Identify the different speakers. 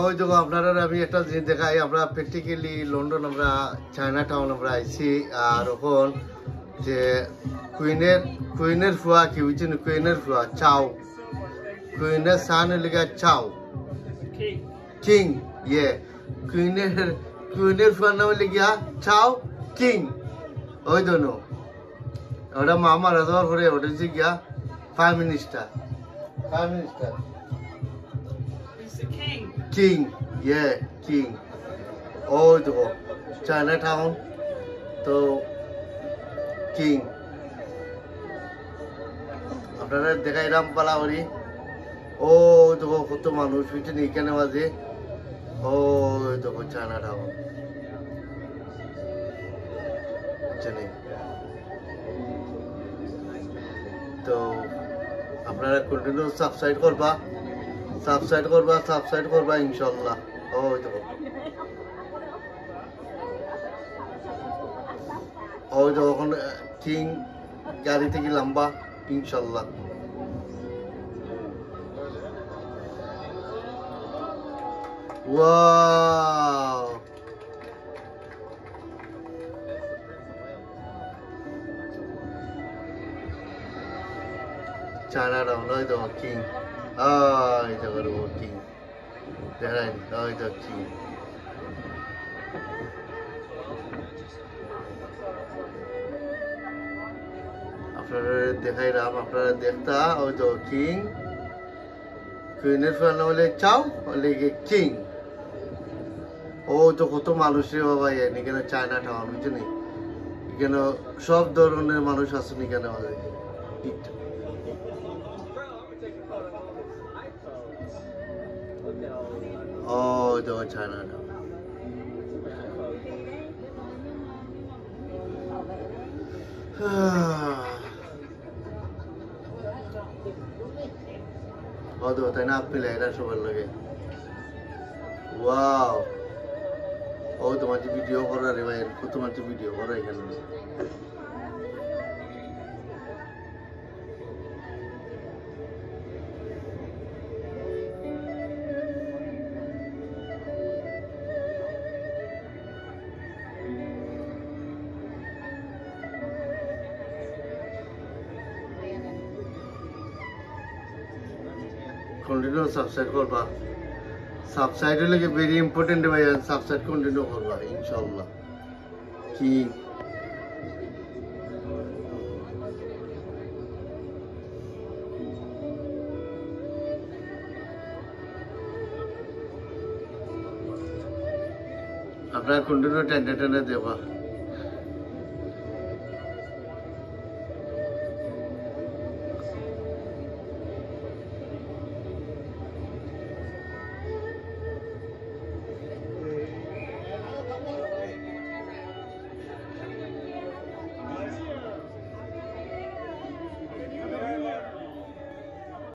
Speaker 1: ওই দেখো আপনারা আমি একটা জিনিস দেখাই আমরা প্র্যাকটিক্যালি লন্ডন আমরা চায়না টাউন আমরা আইছি আর ওখান যে কুইনের ফুয়া কি বুঝছেন কুইনের ফুয়া চাও কুইনের সান লিগা চাও কিং ইয়ে কুইনের ফুয়ার নাম লিগা চাও কিং ওই দোনো ওটা মামা রাজার পরে ওটা হচ্ছে গিয়া prime minister King, yeah, King. Oh, the Chinatown, তো King. আপনারা দেখাইলাম পালাওয়ারি ও দেখো কত মানুষ পিছন এখানে মাঝে ও দেখো চায়নাটাউন তো আপনারা কন্টিনিউ সাবস্ক্রাইব করবা ইনশাআল্লাহ ওই দেখো এখন কিং গাড়ি থেকে লম্বা ইনশাআল্লাহ ওয়াও চায়নাটাউন ওই দেখো কিং ওই দেখো কিং দেখাই ওই দেখো কিং আপনারা দেখাইলাম আপনারা দেখতা ওই তো কিং কুইনের ফ্যান হলে চাও লেগে কিং ও তো কত মানুষের বাবা এখানে চায়না টাউন বুঝছেন এখানে সব ধরনের মানুষ আছেন এখানে ও দেখো চায়না টাউন তাই না আপনি এরা সবার লাগে ওয়াও ও তোমার ভিডিও করা রে ভাই তোমার ভিডিও করা এখানে কন্টিনিউ সাবস্ক্রাইব করবা সাবস্ক্রাইব লাগে ভেরি ইম্পর্টেন্ট ভাই সাবস্ক্রাইব কন্টিনিউ করবা ইনশাআল্লাহ কি আপনারা কন্টিনিউ টেন্ডে দেবা